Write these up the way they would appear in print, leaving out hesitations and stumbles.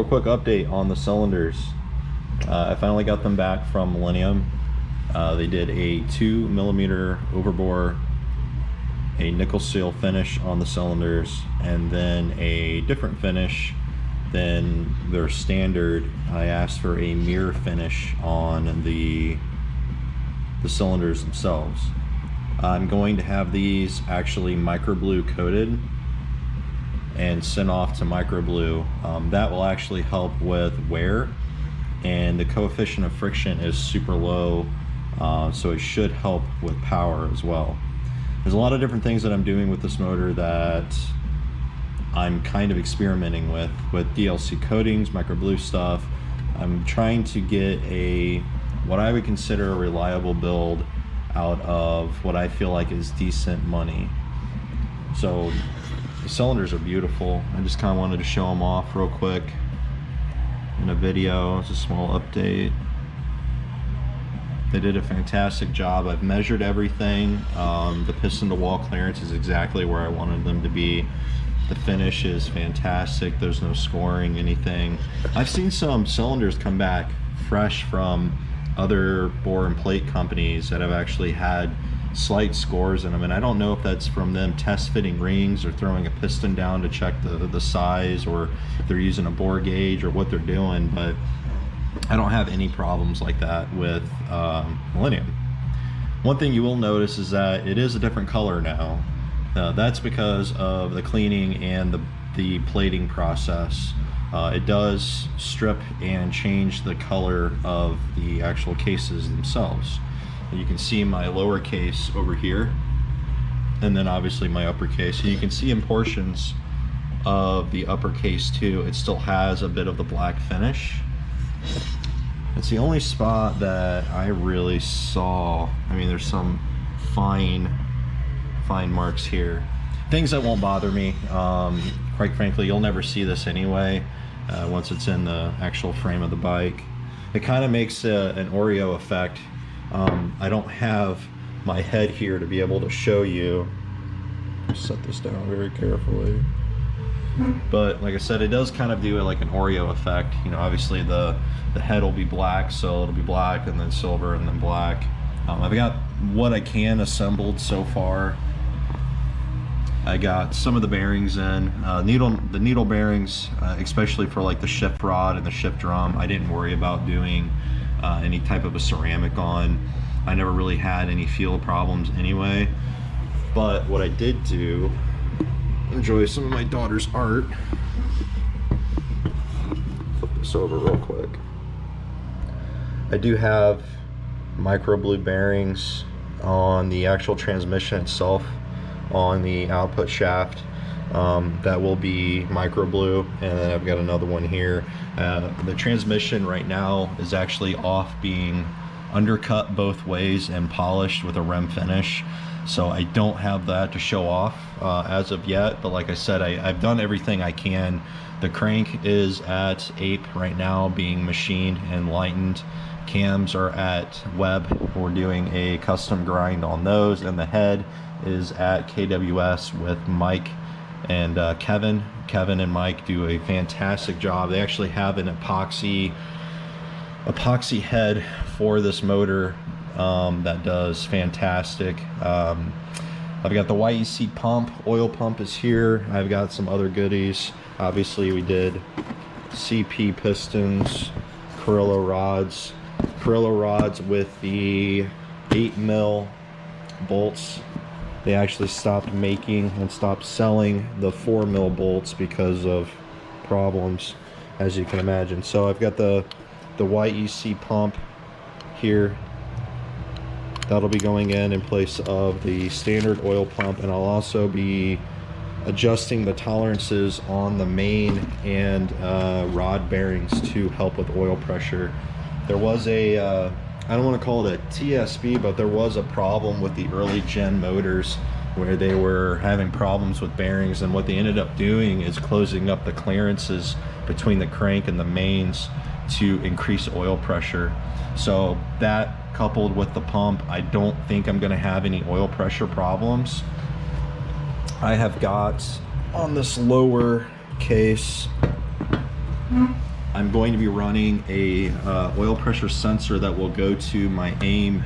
real quick update on the cylinders. I finally got them back from Millennium. They did a 2mm overbore, a nickel seal finish on the cylinders, and then a different finish than their standard. I asked for a mirror finish on the cylinders themselves. I'm going to have these actually microblue coated and sent off to microblue. That will actually help with wear, and the coefficient of friction is super low, so it should help with power as well. There's a lot of different things that I'm doing with this motor that I'm kind of experimenting with DLC coatings, microblue stuff. I'm trying to get what I would consider a reliable build out of what I feel like is decent money. So the cylinders are beautiful. I just kind of wanted to show them off real quick in a video. It's a small update. They did a fantastic job. I've measured everything. The piston to wall clearance is exactly where I wanted them to be. The finish is fantastic. There's no scoring, anything. I've seen some cylinders come back fresh from other bore and plate companies that have actually had slight scores in them, and I don't know if that's from them test fitting rings or throwing a piston down to check the size, or if they're using a bore gauge or what they're doing, but I don't have any problems like that with Millennium. One thing you will notice is that it is a different color now. That's because of the cleaning and the plating process. It does strip and change the color of the actual cases themselves. And you can see my lower case over here, and then obviously my upper case. And you can see in portions of the upper case too, it still has a bit of the black finish. It's the only spot that I really saw. I mean, there's some fine marks here. Things that won't bother me. Quite frankly, you'll never see this anyway once it's in the actual frame of the bike. It kind of makes an Oreo effect. I don't have my head here to be able to show you. Set this down very carefully. But like I said, it does kind of do it like an Oreo effect. You know, obviously the head will be black, so it'll be black and then silver and then black. I've got what I can assembled so far. I got some of the bearings in, the needle bearings, especially for like the shift rod and the shift drum. I didn't worry about doing any type of a ceramic on. I never really had any feel problems anyway. But what I did do, enjoy some of my daughter's art. Flip this over real quick. I do have microblue bearings on the actual transmission itself, on the output shaft. That will be microblue, and then I've got another one here. The transmission right now is actually off being undercut both ways and polished with a rem finish, so I don't have that to show off as of yet. But like I said, I've done everything I can. The crank is at Ape right now, being machined and lightened. Cams are at Webb. We're doing a custom grind on those, and the head is at KWS with Mike and Kevin. Kevin and Mike do a fantastic job. They actually have an epoxy head for this motor that does fantastic. I've got the YEC pump, oil pump is here. I've got some other goodies. Obviously we did CP pistons, Carrillo rods with the 8mm bolts. They actually stopped making and stopped selling the 4mm bolts because of problems, as you can imagine. So I've got the YEC pump here. That'll be going in place of the standard oil pump, and I'll also be adjusting the tolerances on the main and rod bearings to help with oil pressure. There was a I don't want to call it a TSB, but there was a problem with the early gen motors where they were having problems with bearings, and what they ended up doing is closing up the clearances between the crank and the mains to increase oil pressure. So that, coupled with the pump, I don't think I'm going to have any oil pressure problems. I have got on this lower case, I'm going to be running a oil pressure sensor that will go to my AIM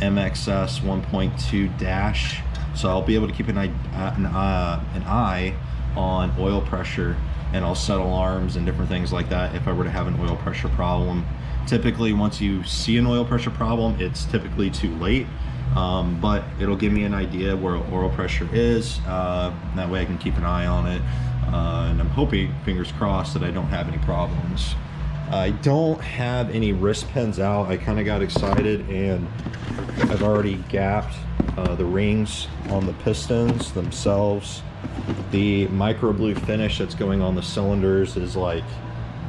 MXS 1.2 dash. So I'll be able to keep an eye on oil pressure, and I'll set alarms and different things like that if I were to have an oil pressure problem. Typically, once you see an oil pressure problem, it's typically too late, but it'll give me an idea where oil pressure is. That way I can keep an eye on it, and I'm hoping, fingers crossed, that I don't have any problems. I don't have any wrist pins out. I kind of got excited and I've already gapped the rings on the pistons themselves. The microblue finish that's going on the cylinders is like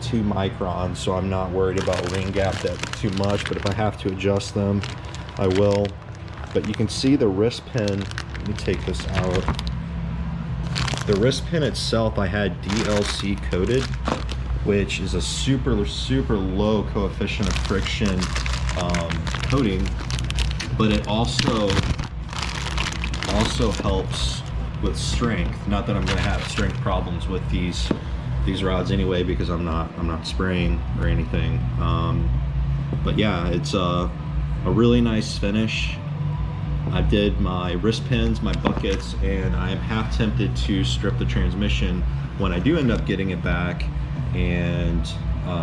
2 microns, so I'm not worried about ring gap that too much, but if I have to adjust them, I will. But you can see the wrist pin. Let me take this out. The wrist pin itself I had DLC coated, which is a super low coefficient of friction coating, but it also helps with strength. Not that I'm going to have strength problems with these rods anyway, because I'm not spraying or anything. But yeah, it's a really nice finish. I did my wrist pins, my buckets, and I am half tempted to strip the transmission when I do end up getting it back and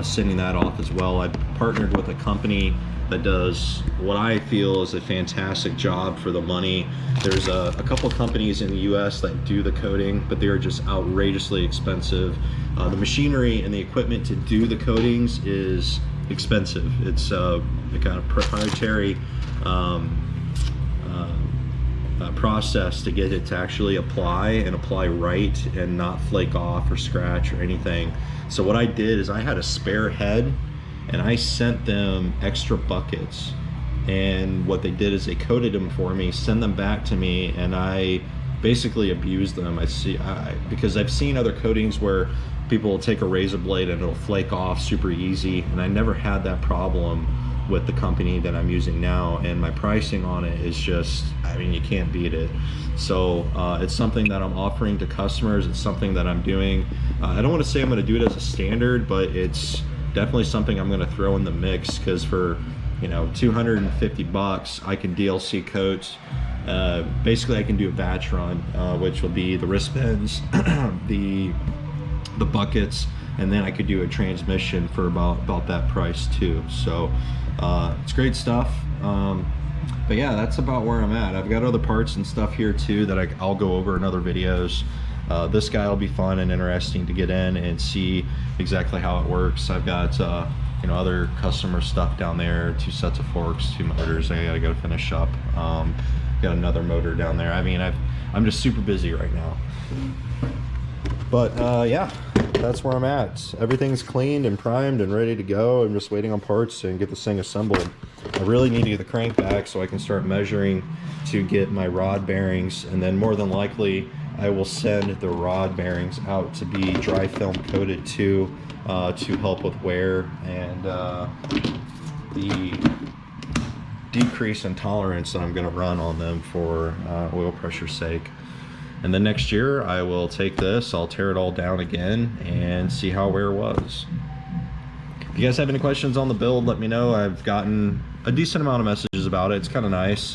sending that off as well. I've partnered with a company that does what I feel is a fantastic job for the money. There's a couple companies in the US that do the coating, but they are just outrageously expensive. The machinery and the equipment to do the coatings is expensive. It's a kind of proprietary process to get it to actually apply right and not flake off or scratch or anything. So what I did is I had a spare head and I sent them extra buckets, and what they did is they coated them for me, send them back to me, and I basically abused them. Because I've seen other coatings where people will take a razor blade and it'll flake off super easy, and I never had that problem with the company that I'm using now, and my pricing on it is just, I mean, you can't beat it. So it's something that I'm offering to customers. It's something that I'm doing. I don't want to say I'm going to do it as a standard, but it's definitely something I'm going to throw in the mix, because for, you know, 250 bucks I can DLC coat. Basically I can do a batch run, which will be the wrist pins, the buckets, and then I could do a transmission for about that price too. So it's great stuff. But yeah, that's about where I'm at. I've got other parts and stuff here too that I'll go over in other videos. This guy will be fun and interesting to get in and see exactly how it works. I've got you know, other customer stuff down there, 2 sets of forks, 2 motors I gotta go finish up. Got another motor down there. I mean, I'm just super busy right now. But yeah, that's where I'm at. Everything's cleaned and primed and ready to go. I'm just waiting on parts and get this thing assembled. I really need to get the crank back so I can start measuring to get my rod bearings, and then more than likely I will send the rod bearings out to be dry film coated too, to help with wear and the decrease in tolerance that I'm going to run on them for oil pressure sake. And then next year I will take this, I'll tear it all down again and see how wear was. If you guys have any questions on the build, let me know. I've gotten a decent amount of messages about it. It's kind of nice.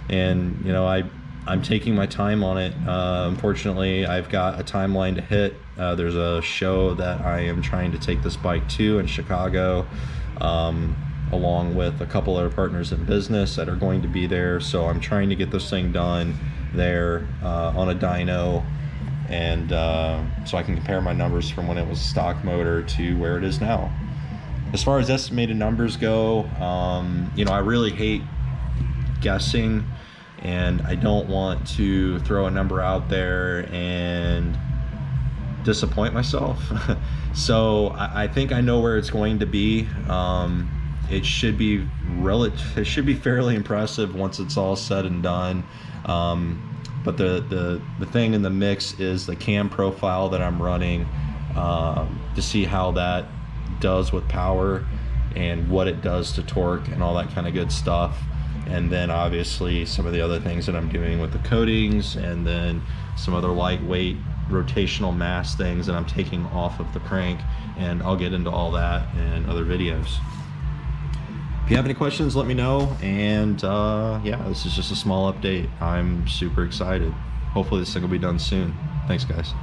And you know, I'm taking my time on it. Unfortunately, I've got a timeline to hit. There's a show that I am trying to take this bike to in Chicago, along with a couple other partners in business that are going to be there. So I'm trying to get this thing done there on a dyno, and so I can compare my numbers from when it was a stock motor to where it is now. As far as estimated numbers go, you know, I really hate guessing, and I don't want to throw a number out there and disappoint myself. So I think I know where it's going to be. It should be fairly impressive once it's all said and done. But the thing in the mix is the cam profile that I'm running, to see how that does with power and what it does to torque and all that kind of good stuff. And then obviously some of the other things that I'm doing with the coatings, and then some other lightweight rotational mass things that I'm taking off of the crank, and I'll get into all that in other videos. If you have any questions, let me know. And yeah, this is just a small update. I'm super excited. Hopefully this thing will be done soon. Thanks, guys.